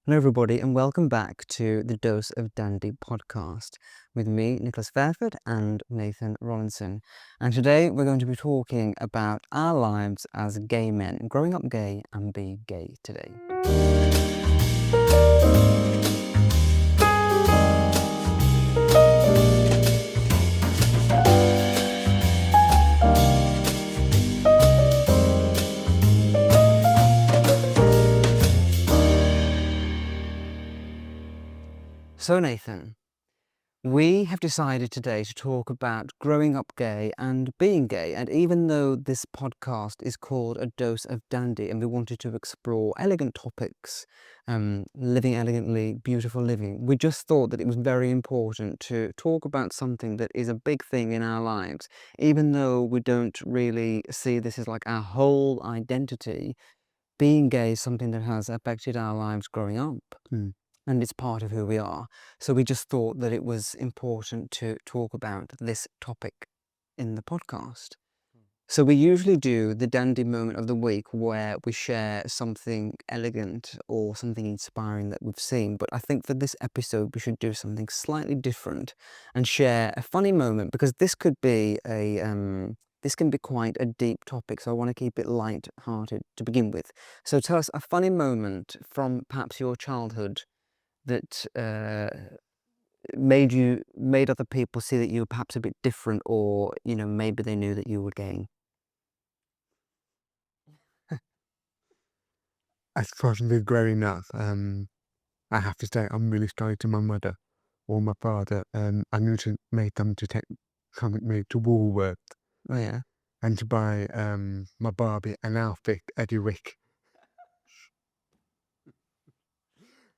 Hello everybody and welcome back to the Dose of Dandy podcast with me, Nicholas Fairford and Nathan Rollinson. And today we're going to be talking about our lives as gay men, growing up gay and being gay today. So Nathan, we have decided today to talk about growing up gay and being gay. And even though this podcast is called A Dose of Dandy and we wanted to explore elegant topics, living elegantly, beautiful living, we just thought that it was very important to talk about something that is a big thing in our lives. Even though we don't really see this as like our whole identity, being gay is something that has affected our lives growing up. And it's part of who we are. So we just thought that it was important to talk about this topic in the podcast. So we usually do the dandy moment of the week where we share something elegant or something inspiring that we've seen. But I think for this episode, we should do something slightly different and share a funny moment, because this could be this can be quite a deep topic. So I want to keep it light-hearted to begin with. So tell us a funny moment from perhaps your childhood that made other people see that you were perhaps a bit different, or maybe they knew that you were gay. As possibly growing up, I have to say I'm really sorry to my mother or my father. I knew to make them to come with me to Woolworths Oh yeah. and to buy my Barbie an outfit every week.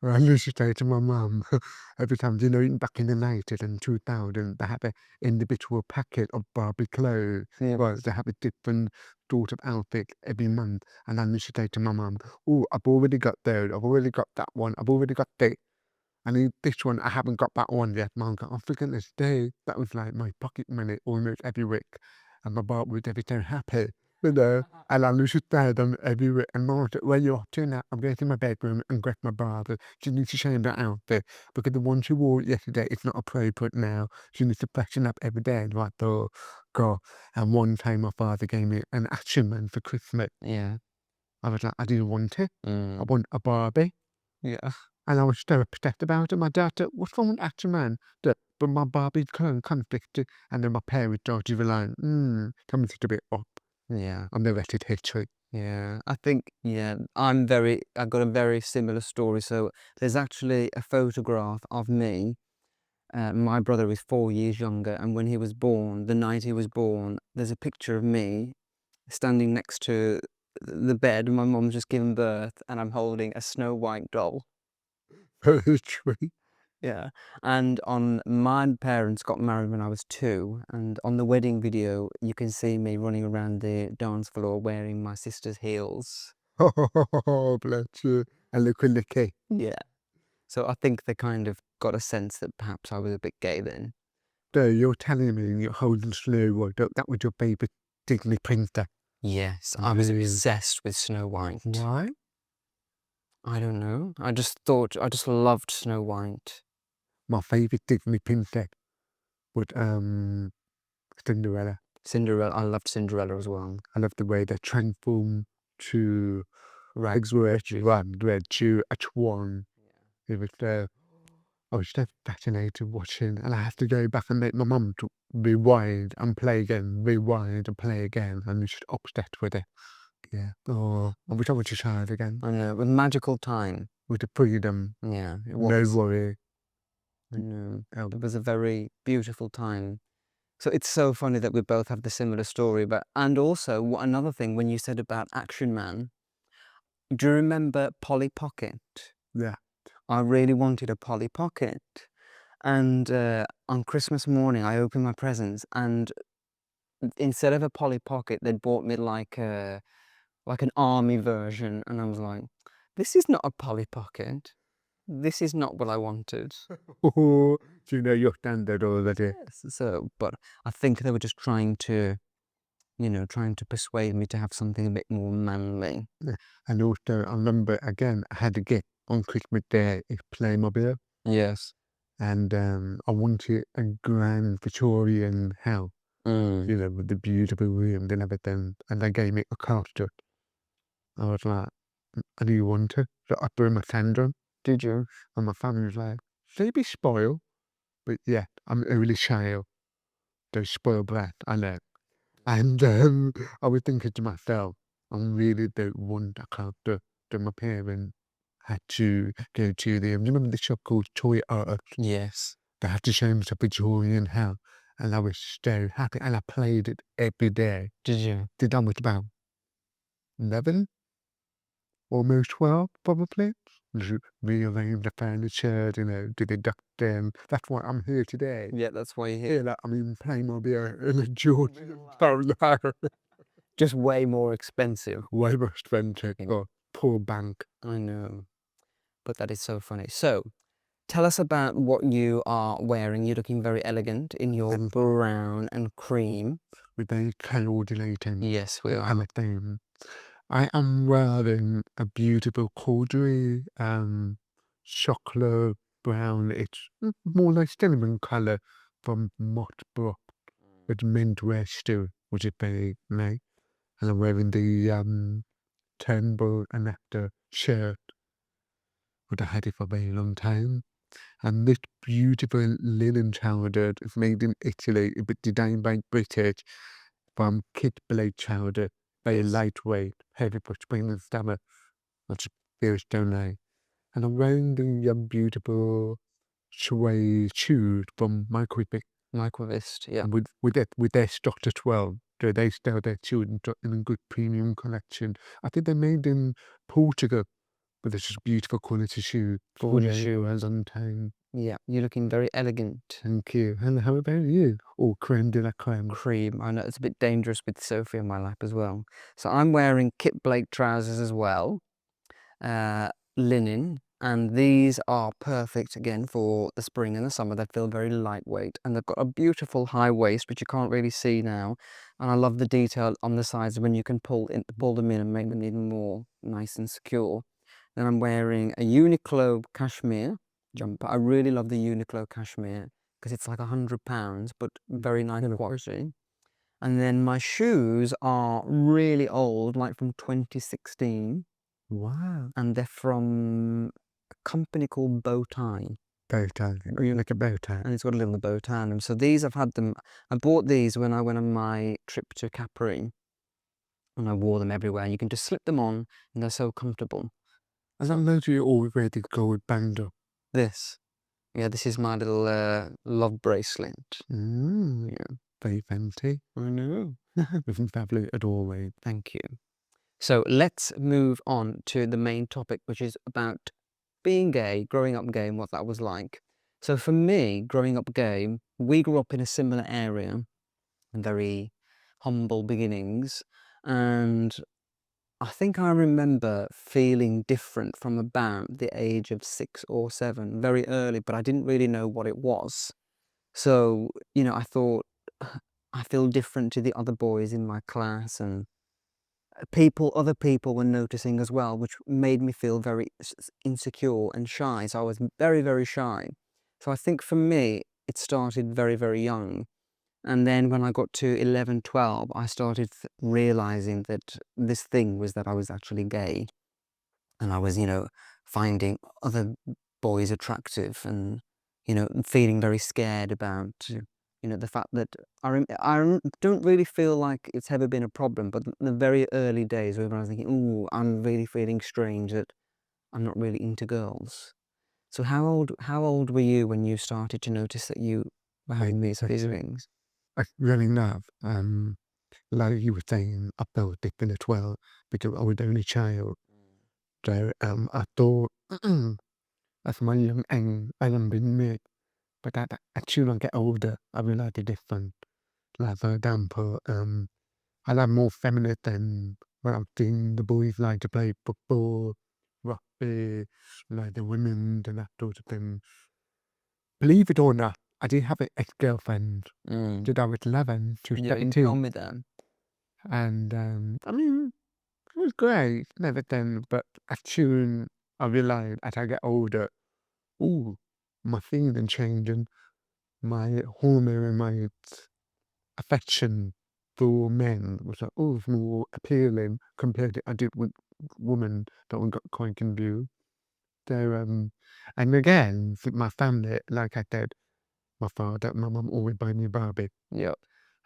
I used to say to my mum every time, back in the 90s and 2000, they had an individual packet of Barbie clothes. Yeah. Well, they have a different sort of outfit every month. And I used to say to my mum, oh, I've already got those, I've already got that one, I've already got this. And this one, I haven't got that one yet. Mum got, oh, for goodness sake, that was like my pocket money almost every week. And my Barbie was every so happy, and I used to wear them every week. And Mum said, where you off to now? I'm going to my bedroom and get my Barbie. She needs to change that outfit because the one she wore yesterday is not appropriate now. She needs to freshen up every day. And I thought, God. And one time my father gave me an Action Man for Christmas. Yeah. I was like, I didn't want it. I Mm. want a Barbie. Yeah. And I was so upset about it. My dad said, what's wrong with Action Man? But my Barbie's conflicted. And then my parents started like, coming to a bit up. Yeah. And the rest is history. Yeah. I think, I've got a very similar story. So there's actually a photograph of me. My brother is 4 years younger, and when he was born, the night he was born, there's a picture of me standing next to the bed. My mum's just given birth, and I'm holding a Snow White doll. Very true. Yeah. And my parents got married when I was 2, and on the wedding video, you can see me running around the dance floor wearing my sister's heels. Oh, bless you. And look at Nicky. Yeah. So I think they kind of got a sense that perhaps I was a bit gay then. So you're telling me you're holding Snow White, that was your favourite Disney princess? Yes, I was obsessed with Snow White. Why? I don't know. I just loved Snow White. My favourite Disney princess was Cinderella. Cinderella, I loved Cinderella as well. I love the way they transformed to rags were to a swan. It was I was so fascinated watching, and I have to go back and make my mum to rewind and play again, rewind and play again, and she's obsessed with it. Yeah. Oh, I wish I was a child again. I know, it was a magical time. With the freedom, Yeah, it no was. worry. I know. It was a very beautiful time. So it's so funny that we both have the similar story. And also, another thing, when you said about Action Man, do you remember Polly Pocket? Yeah. I really wanted a Polly Pocket. And on Christmas morning, I opened my presents, and instead of a Polly Pocket, they'd bought me like an army version. And I was like, this is not a Polly Pocket. This is not what I wanted. Oh, do you know your standard already? Yes. So, but I think they were just trying to persuade me to have something a bit more manly. Yeah. And also, I remember again, I had a gift on Christmas Day is Playmobil, Yes. and I wanted a grand Victorian house, Mm. you know, with the beautiful rooms and everything, and they gave me a coaster. I was like, I do want it. So I threw my tantrum, Did you? and my family was like, they be spoiled, but yeah, I'm an early child. They're spoiled brat, I know. And I was thinking to myself, I really don't want a coaster. So my parents had to go to the, remember the shop called Toy Art? Yes. They had to show me the Victorian house, and I was so happy, and I played it every day. Did you? Did I was about 11, almost 12, probably. Just rearrange the furniture, you know, do the ducting. That's why I'm here today. Yeah, that's why you're here. Here, like, I'm in Playmobil in a Georgian polo. Just way more expensive. Way more expensive. Yeah. Oh, poor bank. I know. But that is so funny. So, tell us about what you are wearing. You're looking very elegant in your brown and cream. We're very coordinating. Yes, we are. Everything. I am wearing a beautiful corduroy, chocolate brown. It's more like cinnamon colour from Mott Brook with mint still, which is very nice. And I'm wearing the Turnbull and Nectar shirt, which I had it for a very long time. And this beautiful linen chowder is made in Italy, but designed by British from kit blade chowder, very Yes. lightweight, heavy for spring and summer. That's very stone nice. And I'm wearing the beautiful suede shoes from Microvist, yeah. and with their stock as well. So they sell their shoes in a good premium collection. I think they're made in Portugal, but it's just beautiful quality shoes. Gorgeous Fully shoes. untamed. Yeah, you're looking very elegant. Thank you. And how about you? Oh, creme de la creme. Cream. I know it's a bit dangerous with Sophie on my lap as well. So I'm wearing Kit Blake trousers as well, linen, and these are perfect again for the spring and the summer. They feel very lightweight, and they've got a beautiful high waist, which you can't really see now. And I love the detail on the sides when you can pull them in and make them even more nice and secure. Then I'm wearing a Uniqlo cashmere jumper. I really love the Uniqlo cashmere because it's like £100, but very nice quality. And then my shoes are really old, like from 2016, Wow. and they're from a company called Bow Tie. Bow tie. Like a bow tie. And it's got a little bow tie on them. So these, I've had them, I bought these when I went on my trip to Capri, and I wore them everywhere. You can just slip them on, and they're so comfortable. I don't know if you already gold bando. This. Yeah, this is my little love bracelet. Yeah. Very fancy. I know. With fabulous at all, way. Thank you. So let's move on to the main topic, which is about being gay, growing up gay, and what that was like. So for me, growing up gay, we grew up in a similar area, very humble beginnings, and I think I remember feeling different from about the age of 6 or 7, very early, but I didn't really know what it was. So, I thought, I feel different to the other boys in my class, and other people were noticing as well, which made me feel very insecure and shy. So I was very, very shy. So I think for me, it started very, very young. And then when I got to 11, 12, I started realizing that this thing was that I was actually gay. And I was, finding other boys attractive and, feeling very scared about, the fact that don't really feel like it's ever been a problem, but the very early days when I was thinking, "Ooh, I'm really feeling strange that I'm not really into girls." So how old were you when you started to notice that you were having these feelings? I really love, like you were saying, I felt different as well because I was the only child. So I thought as my young age, I am being me. But as soon as I get older, I realize the difference. Like for example, I like more feminine than when I'm seeing the boys like to play football, rugby, like the women and that sort of thing. Believe it or not, I did have an ex-girlfriend. Did I was 11 to Yeah, you told 17. me that. And I mean, it was great and everything, but as soon I realised as I get older, ooh, my feeling changing, my hormone, my affection for men was like, oh, it's more appealing compared to I did with women that I got quite confused. So, and again, for my family, like I said, my father, my mum always buy me Barbie. Yep.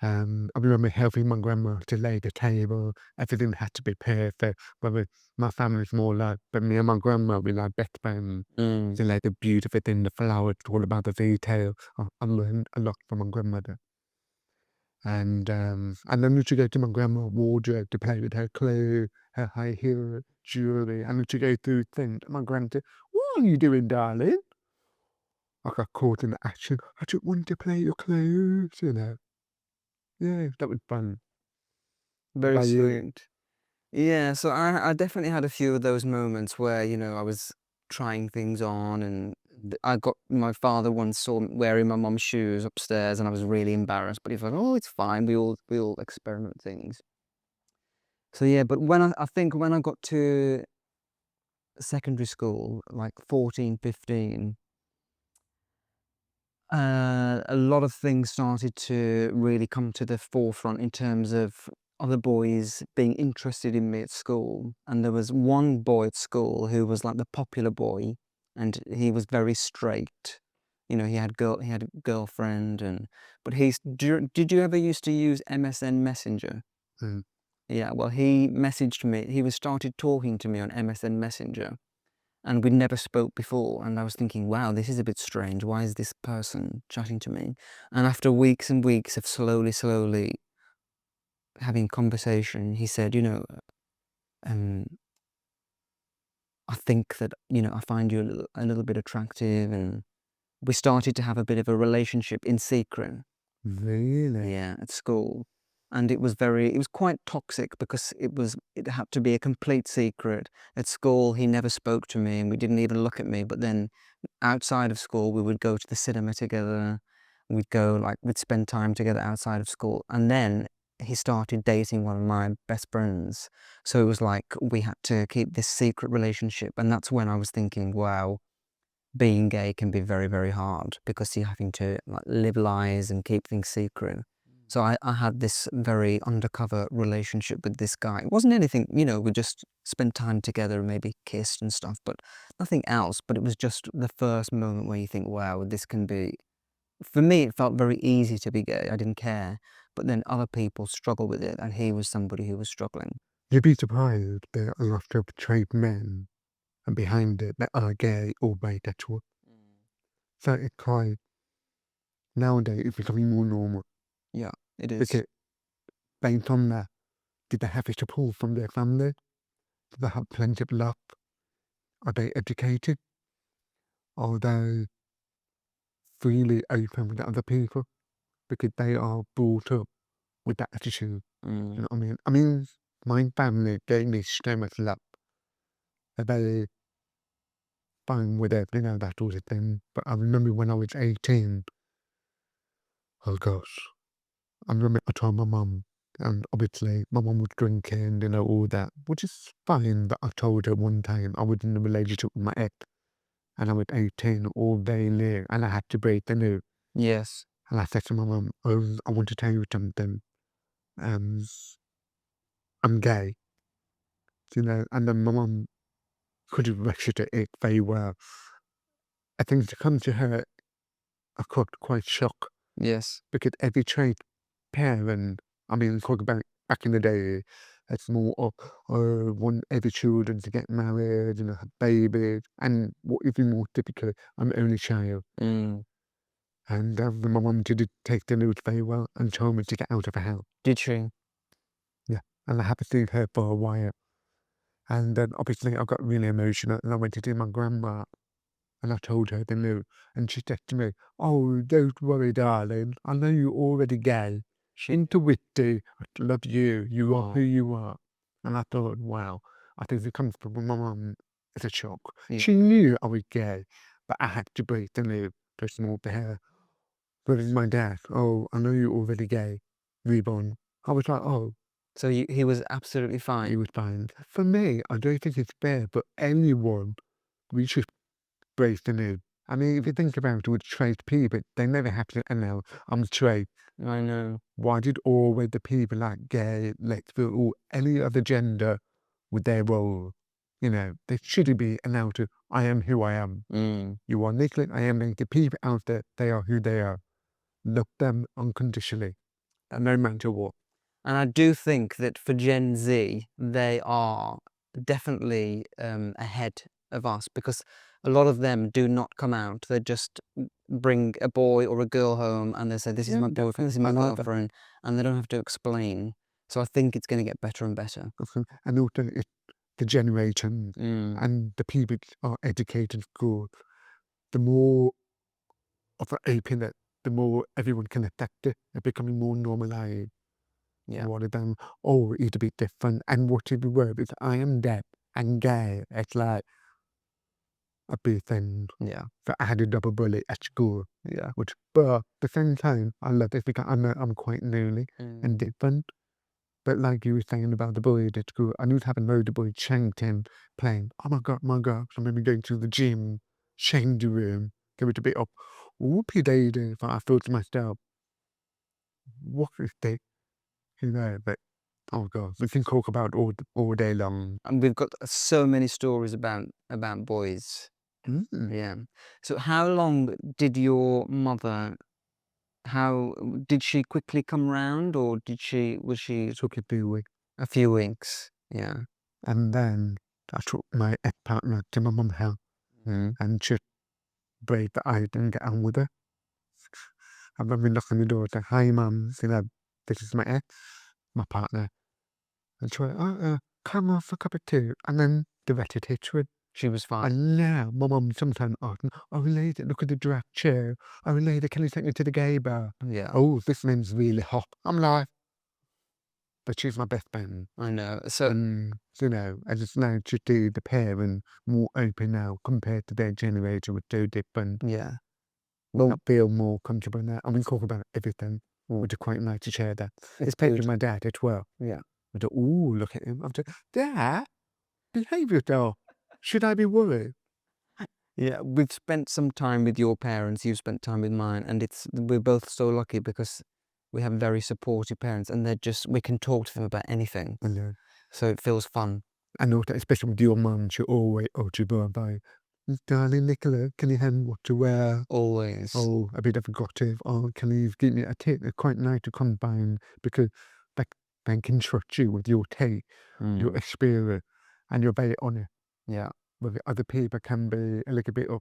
I remember helping my grandma to lay the table. Everything had to be perfect. Whether my family's more like, but me and my grandma, we like best friends. Mm. They like the beautiful thing, the flowers, all about the detail. I learned a lot from my grandmother. And then to go to my grandma's wardrobe to play with her clothes, her high heel jewelry, and to go through things. My grandma said, "What are you doing, darling?" I got caught in the action. I just wanted to play your clothes, you know. Yeah, that was fun. What Very about you? sweet. Yeah, so I definitely had a few of those moments where, I was trying things on and I got my father once saw me wearing my mum's shoes upstairs and I was really embarrassed, but he thought, "Oh, it's fine. We all experiment with things." So yeah, but I think when I got to secondary school, like 14, 15, a lot of things started to really come to the forefront in terms of other boys being interested in me at school. And there was one boy at school who was like the popular boy, and he was very straight. He had a girlfriend, but did you ever used to use MSN Messenger? Mm. Yeah, well, he messaged me. He was started talking to me on MSN Messenger and we never spoke before. And I was thinking, wow, this is a bit strange. Why is this person chatting to me? And after weeks and weeks of slowly having conversation, he said, um, I think that, I find you a little bit attractive. And we started to have a bit of a relationship in secret. Really? Yeah, at school. And it was quite toxic because it had to be a complete secret. At school, he never spoke to me and we didn't even look at me. But then outside of school, we would go to the cinema together. We'd spend time together outside of school. And then he started dating one of my best friends. So it was like we had to keep this secret relationship. And that's when I was thinking, wow, being gay can be very, very hard because you're having to like live lies and keep things secret. So I had this very undercover relationship with this guy. It wasn't anything, we just spent time together and maybe kissed and stuff, but nothing else. But it was just the first moment where you think, wow, this can be, for me, it felt very easy to be gay. I didn't care. But then other people struggle with it, and he was somebody who was struggling. You'd be surprised there are a lot of straight men and behind it that are gay or bisexual. So it's quite nowadays it's becoming more normal. Yeah, it is. Because based on that, did they have the support from their family? Do they have plenty of love? Are they educated? Are they freely open with other people? Because they are brought up with that attitude. You Mm. know what I mean? My family gave me so much love. They're very fine with it, that sort of thing. But I remember when I was 18, oh gosh, I remember I told my mum, and obviously my mum was drinking, all that, which is fine. But I told her one time I was in a relationship with my ex, and I was 18, all day near, and I had to break the news. Yes. And I said to my mum, "Oh, I want to tell you something. Um, I'm gay," and then my mum could have reacted it very well. I think to come to her, I got quite shocked Yes. because every trade parent, talk about back in the day, it's more of, want every children to get married, have babies, and what even more typically, I'm the only child. Mm. And my mum did take the news very well and told me to get out of the house. Did she? Yeah, and I haven't seen her for a while. And then obviously I got really emotional and I went to see my grandma and I told her the news. And she said to me, "Oh, don't worry, darling. I know you're already gay. She Into witty. I love you. You are who Oh, you are." And I thought, wow, I think it comes from my mum as a shock. yeah. She knew I was gay, but I had to break the news to small to her. But it's my dad, "Oh, I know you're already gay. Reborn." I was like, "Oh, So he was absolutely he fine? was fine." For me, I don't think it's fair, but anyone. we should break the news. I mean, if you think about it with straight people, they never have to know I'm straight. I know. Why did always the people like gay, lesbian, or any other gender with their role? You know, they shouldn't be allowed to, I am who I am. Mm. You are Nicolas, I am the people out there, they are who they are. Love them unconditionally, and no matter what. And I do think that for Gen Z, they are definitely ahead of us, because a lot of them do not come out. They just bring a boy or a girl home and they say, this is Yeah, my boyfriend, this is my I like that. girlfriend, and they don't have to explain. So I think it's going to get better and better. And also, the generation Mm. and the people are educated good. The more of an openness, the more everyone can accept it. It's becoming more normalized Yeah, rather than, oh, it's a bit different. And what if the word is, I am deaf and gay. It's like a big thing. yeah, So I had a double bullet at school. yeah. Which, but at the same time, I love it because I'm quite newly and Mm. different. But like you were saying about the boy at school, I knew to have a load of boys chanting, playing, oh my God, so maybe going to the gym, change the room, give it a bit of whoopie daisy. But I thought to myself, what is this? You know, but oh God, we can talk about all day long. And we've got so many stories about boys. Mm. Yeah. So how long did your mother, how did she quickly come round, or was she Took a few weeks. a few weeks? Yeah. And then I took my ex-partner to my mum's house Mm. and just brave that I didn't get on with her. I remember knocking on the door, saying, hi mum, you know, this is my ex, my partner. And she went, come on for a cup of tea. And then the rest is history. She was fine. And now my mum sometimes asks, oh lady, look at the draft chair. Oh lady, can you take me to the gay bar? Yeah, Oh, this man's really hot. I'm like, but she's my best friend. I know. So And, you know, I just now to do the parent more open now compared to their generation with so different. yeah. I Well, feel more comfortable now. I mean, talk about everything, which is quite nice to share that. it's Especially good. my dad as well. Yeah. I thought, ooh, look at him. I'm just, Dad, behave yourself. Should I be worried? Yeah, we've spent some time with your parents, you've spent time with mine, and we're both so lucky because we have very supportive parents, and we can talk to them about anything. And So it feels fun. I know that especially with your mum, she always, oh, she will by, darling Nicola, can you hand me what to wear? Always. Oh, a bit of a gossip. Oh, can you give me a tip? It's quite nice to combine because they, they can trust you with your take, your Mm. experience, and you're very honest. Yeah. With other people can be a little bit of,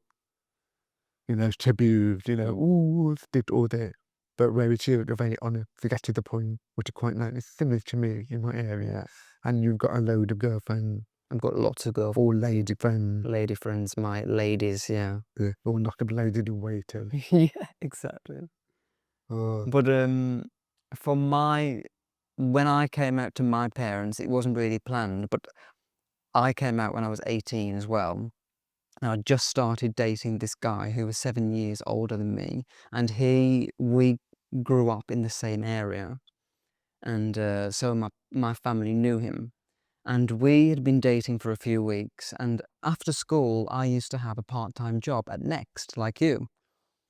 you know, taboo, you know, ooh, did all that. But whereas you're very honest to get to the point, which is quite nice. It's similar to me in my area. Yeah. And you've got a load of girlfriends I've got lots of or lady friends, lady friends, my ladies, yeah. or not a lady to wait till. Yeah, exactly. Oh, But for when I came out to my parents, it wasn't really planned, but I came out when I was 18 as well. And I just started dating this guy who was 7 years older than me, and we grew up in the same area, and so my family knew him. And we had been dating for a few weeks, and after school, I used to have a part-time job at Next, like you.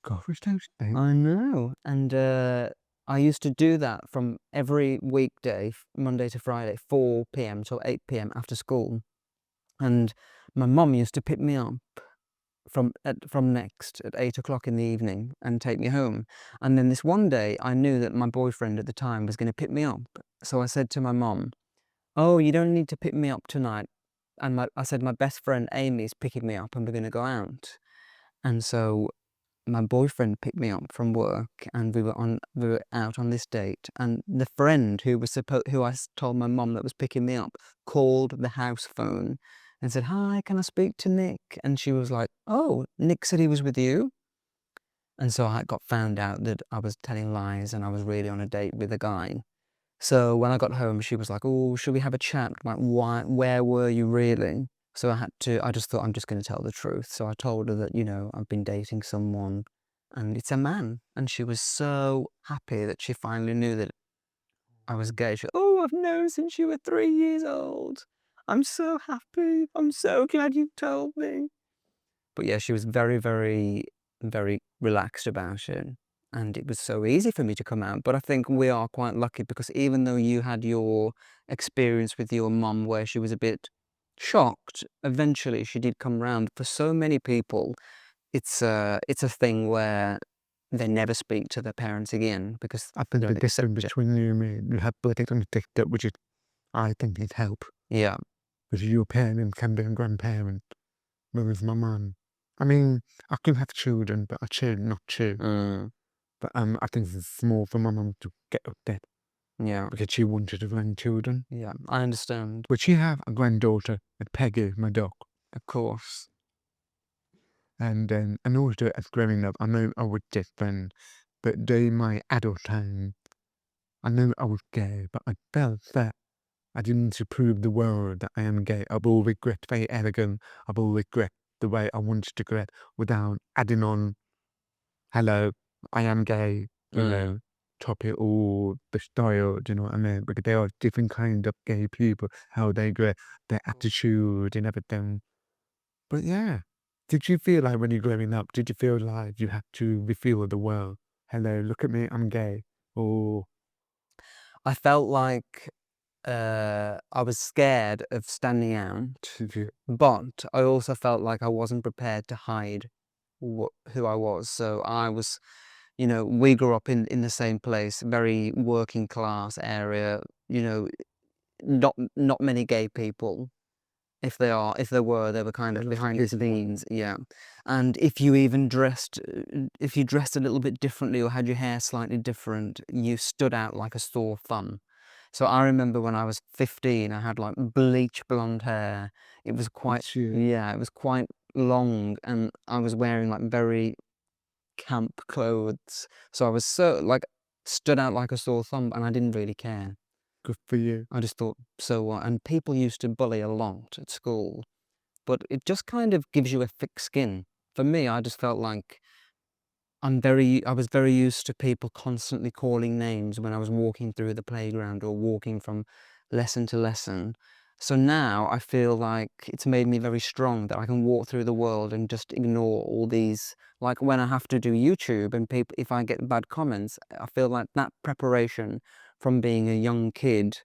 gosh, those things. I know. And I used to do that from every weekday, Monday to Friday, 4 p.m. till 8 p.m. after school. And my mum used to pick me up from Next at 8 o'clock in the evening and take me home. And then this one day, I knew that my boyfriend at the time was going to pick me up. So I said to my mum, "Oh, you don't need to pick me up tonight." And I said, "My best friend Amy's picking me up and we're going to go out." And so my boyfriend picked me up from work, and we were out on this date, and the friend who told my mum that was picking me up called the house phone and said, "Hi, can I speak to Nick?" And she was like, "Oh, Nick said he was with you." And so I got found out that I was telling lies and I was really on a date with a guy. So when I got home, she was like, "Oh, should we have a chat? Like, where were you really?" So I just thought, I'm just going to tell the truth. So I told her that, I've been dating someone and it's a man. And she was so happy that she finally knew that I was gay. She, "Oh, I've known since you were 3 years old. I'm so happy. I'm so glad you told me." But yeah, she was very, very, very relaxed about it. And it was so easy for me to come out. But I think we are quite lucky because even though you had your experience with your mum where she was a bit shocked, eventually she did come round. For so many people, it's a thing where they never speak to their parents again because I they think the don't difference accept it. between you and me, you have blessed and gifted, which is, I think, it help. Yeah. Because your parent can be a grandparent, whereas my mum, I mean, I can have children, but I choose not to. Mm, But I think it's more for my mum to get up there yeah. because she wanted grandchildren. Yeah. I understand. But she have a granddaughter, Peggy, my dog. Of course. And also as growing up, I know I was different, but during my adult time, I know I was gay, but I felt that I didn't need to prove the world that I am gay. I've always regret very arrogant. I've always regret the way I wanted to regret without adding on, hello, I am gay, Mm. top it all, the style, do you know what I mean? Because there are different kinds of gay people, how they dress, their attitude and everything. But yeah, did you feel like when you're growing up, did you feel like you had to reveal the world? Hello, look at me, I'm gay. Or I felt like I was scared of standing out, did you, but I also felt like I wasn't prepared to hide who I was. So I was, we grew up in the same place, very working class area, you know, not many gay people. If there were, they were kind a of lot of behind the hidden ones? scenes, yeah. And if you even dressed, if you dressed a little bit differently or had your hair slightly different, you stood out like a sore thumb. So I remember when I was 15, I had like bleach blonde hair. It was quite, Did you? yeah, it was quite long, and I was wearing like very camp clothes. So I was so like stood out like a sore thumb, and I didn't really care. Good for you. I just thought, so what? And people used to bully a lot at school, but it just kind of gives you a thick skin. For me, I just felt like I was very used to people constantly calling names when I was walking through the playground or walking from lesson to lesson. So now I feel like it's made me very strong that I can walk through the world and just ignore all these, like when I have to do YouTube and people, if I get bad comments, I feel like that preparation from being a young kid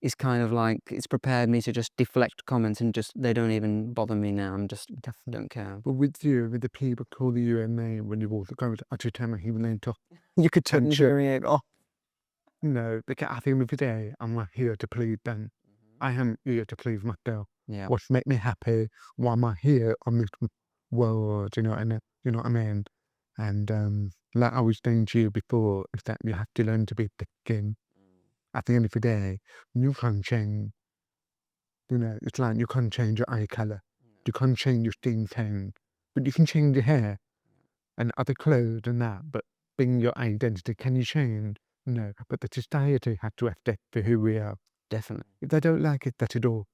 is kind of like it's prepared me to just deflect comments and just they don't even bother me now. I'm just don't care. But with you, with the people calling you a name when you walk the corridor, I just tell my human name to You could turn the attention. hearing aid off. No, because at the end of the day, I'm not here to please them. I am here to please myself. Yeah, What's make me happy? Why am I here on this world? You know what I mean? And like I was saying to you before, is that you have to learn to be thick skin. At the end of the day, you can't change. It's like you can't change your eye color. You can't change your skin tone, but you can change your hair and other clothes and that. But being your identity, can you change? No, but the society has to accept for who we are. definitely. If they don't like it, that's it all.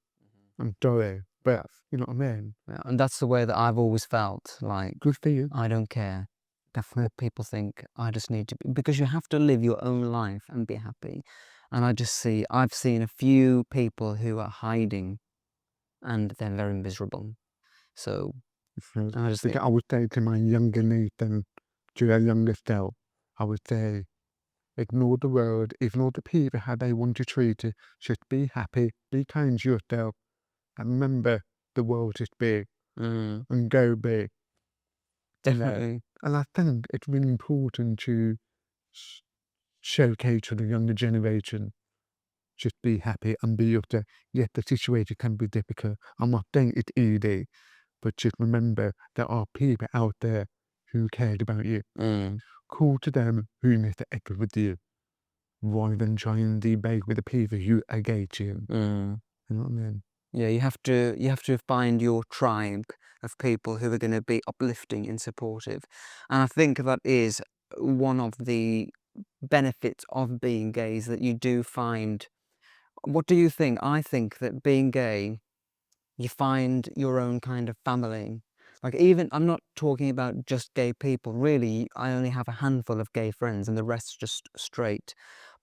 I'm sorry, but you know what I mean? Yeah, and that's the way that I've always felt. Like Good for you. I don't care Definitely. what people think. I just need to be, because you have to live your own life and be happy. And I've seen a few people who are hiding and they're very miserable. So I just think, Because I would say to my younger Nathan, to your younger self, I would say, ignore the world, ignore the people, how they want to treat you. Just be happy, be kind to yourself, and remember the world is big mm, and go big. definitely. And I think it's really important to sh- showcase to the younger generation. Just be happy and be yourself. Yes, the situation can be difficult. I'm not saying it's easy, but just remember there are people out there who cared about you. Mm, Call to them who made the effort with you, rather than try and debate with the people who are against you. mm. You know what I mean? Yeah, you have to find your tribe of people who are going to be uplifting and supportive. And I think that is one of the benefits of being gay is that you do find, what do you think? I think that being gay, you find your own kind of family. Like even, I'm not talking about just gay people, really, I only have a handful of gay friends and the rest just straight.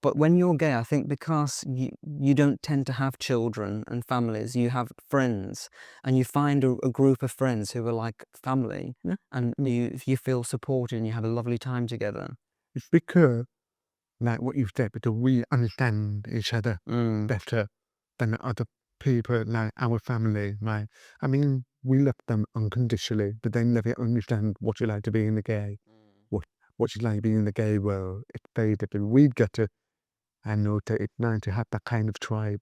But when you're gay, I think because you don't tend to have children and families, you have friends, and you find a group of friends who are like family, Yeah. and you feel supported and you have a lovely time together. It's because, like what you've said, because we understand each other Mm. better than other people, like our family. Like, I mean, we love them unconditionally, but they never understand what you like to be in the gay, what what you like to be in the gay world. It's very different. We get to, and also it's nice to have that kind of tribe.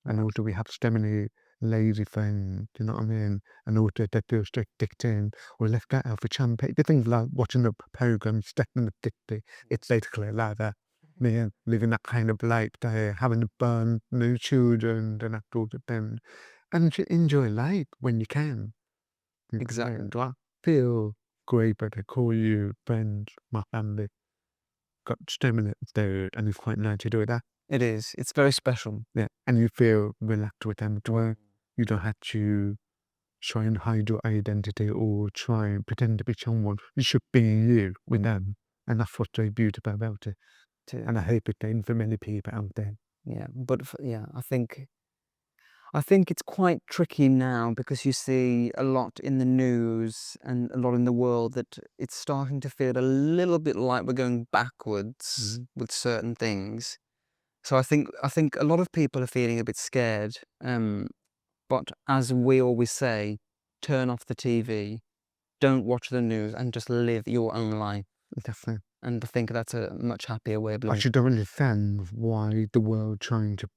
And Yeah. also we have so many lazy friends, you know what I mean? And also they feel so addicted in, or let's get out for champagne. The things like watching the program, Stephen the Dicty, it's Yes. basically like that. Me living that kind of life there, having to burn new children and that sort of thing. And to enjoy life when you can. Exactly. And I feel great that I call you friends, my family. Got so many there, and it's quite nice to do that. It is. It's very special. Yeah, and you feel relaxed with them too. Mm. You don't have to try and hide your identity or try and pretend to be someone. You should be you with them. And that's what's so beautiful about it. Too. And I hope it's same for many people out there. Yeah. But yeah, I think it's quite tricky now because you see a lot in the news and a lot in the world that it's starting to feel a little bit like we're going backwards Mhm. with certain things. So I think a lot of people are feeling a bit scared. But as we always say, turn off the TV, don't watch the news, and just live your own life. Definitely. And I think that's a much happier way of I living. should don't understand why the world trying to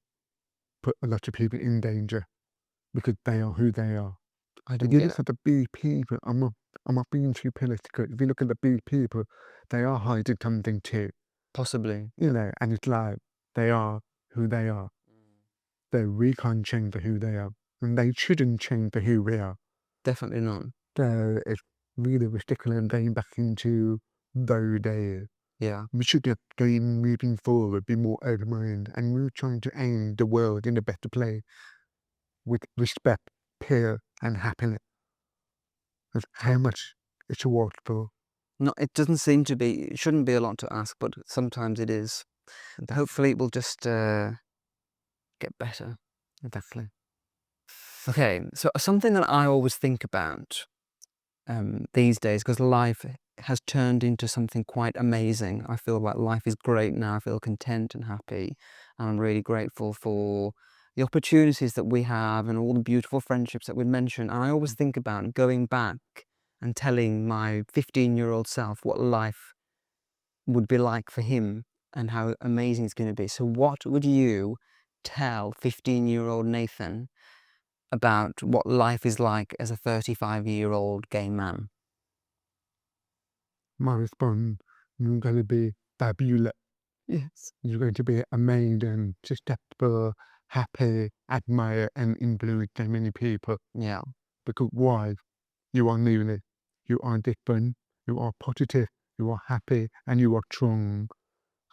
put a lot of people in danger because they are who they are. I If don't you get look it. at the big people, I'm not being too political. If you look at the big people, they are hiding something too. Possibly. You know, and it's like they are who they are. So we can't change for who they are. And they shouldn't change for who we are. Definitely not. So it's really ridiculous going back into those days. Yeah, We should just going moving forward, be more open minded, and we're trying to aim the world in a better place with respect, care, and happiness. That's how much it's a world for. no, it doesn't seem to be. It shouldn't be a lot to ask, but sometimes it is. Hopefully, it will just get better. Exactly. Okay, so something that I always think about these days, because life has turned into something quite amazing. I feel like life is great now. I feel content and happy, and I'm really grateful for the opportunities that we have and all the beautiful friendships that we mentioned. And I always think about going back and telling my 15-year-old self what life would be like for him and how amazing it's going to be. So, what would you tell 15-year-old Nathan about what life is like as a 35-year-old gay man? My response, you're going to be fabulous. Yes. You're going to be amazing, susceptible, happy, admire, and influence so many people. Yeah, Because why? You are unique. You are different. You are positive. You are happy, and you are strong.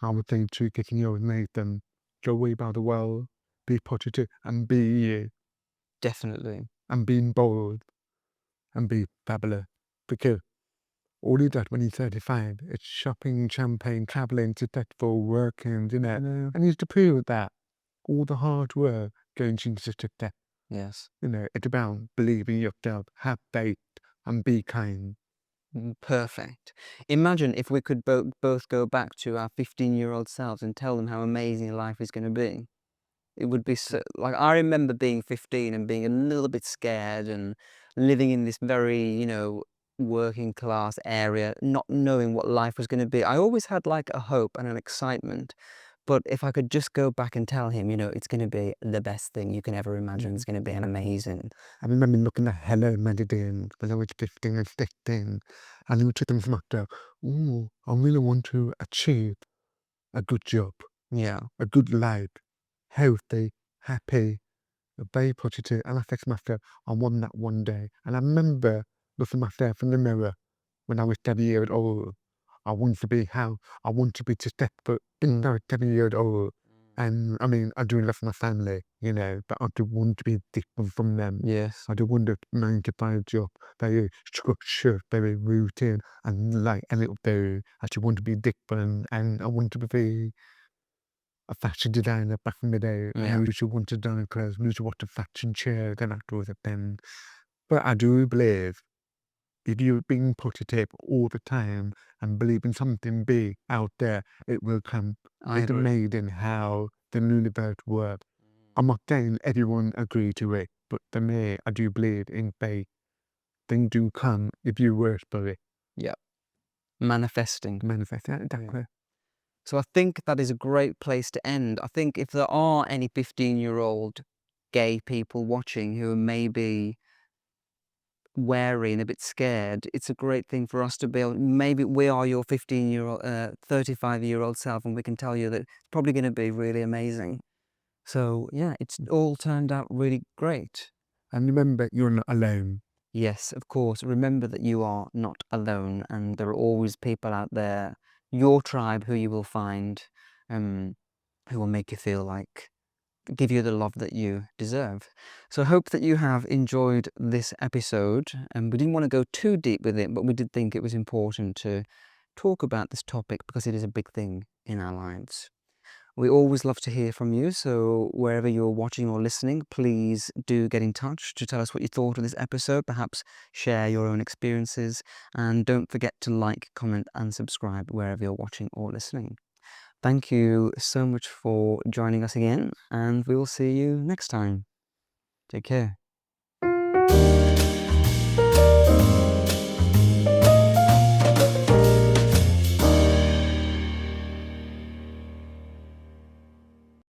I would say to getting your Nathan, go away about the world, be positive, and be you, definitely. and being bold, and be fabulous. Because all he does when he's 35 is shopping, champagne, traveling, successful, working, you know, and he's to prove that all the hard work going into success. Yes. You know, it's about believing yourself, have faith, and be kind. Perfect. Imagine if we could both go back to our 15-year-old selves and tell them how amazing life is going to be. It would be so, like, I remember being 15 and being a little bit scared and living in this very, working class area, not knowing what life was going to be. I always had like a hope and an excitement. But if I could just go back and tell him, it's going to be the best thing you can ever imagine. It's going to be an amazing. I remember looking at Hello Magazine when I was 15 and 16, and it was taking from myself, ooh, I really want to achieve a good job, Yeah, a good life, healthy, happy, very positive. And I said to myself, I want that one day. And I remember looking myself in the mirror when I was 7 years old. I want to be how I want to be successful in those 7 years old. And I mean, I do love my family, you know, but I do want to be different from them. yes, I do want a 9 to 5 job, very structured, very routine, and like a little bit. I just want to be different, and I want to be a fashion designer back in the day, and Yeah. I used to want to design clothes, and used to watch the fashion show, then afterwards then. But I do believe if you're being positive all the time and believe in something big out there, it will come. I It's agree. amazing how the universe works. I'm not saying everyone agree to it, but to me, I do believe in faith. Things do come if you work for it. Yeah. Manifesting. Manifest. Yeah, Yeah. exactly. So I think that is a great place to end. I think if there are any 15-year-old gay people watching who are maybe wary and a bit scared, it's a great thing for us to be able, maybe we are your 15-year-old, 35-year-old self, and we can tell you that it's probably going to be really amazing. So yeah, it's all turned out really great. And remember, you're not alone. Yes, of course. Remember that you are not alone, and there are always people out there, your tribe, who you will find, who will make you feel like, give you the love that you deserve. So I hope that you have enjoyed this episode, and we didn't want to go too deep with it, but we did think it was important to talk about this topic because it is a big thing in our lives. We always love to hear from you, so wherever you're watching or listening, please do get in touch to tell us what you thought of this episode, perhaps share your own experiences, and don't forget to like, comment, and subscribe wherever you're watching or listening. Thank you so much for joining us again, and we will see you next time. Take care.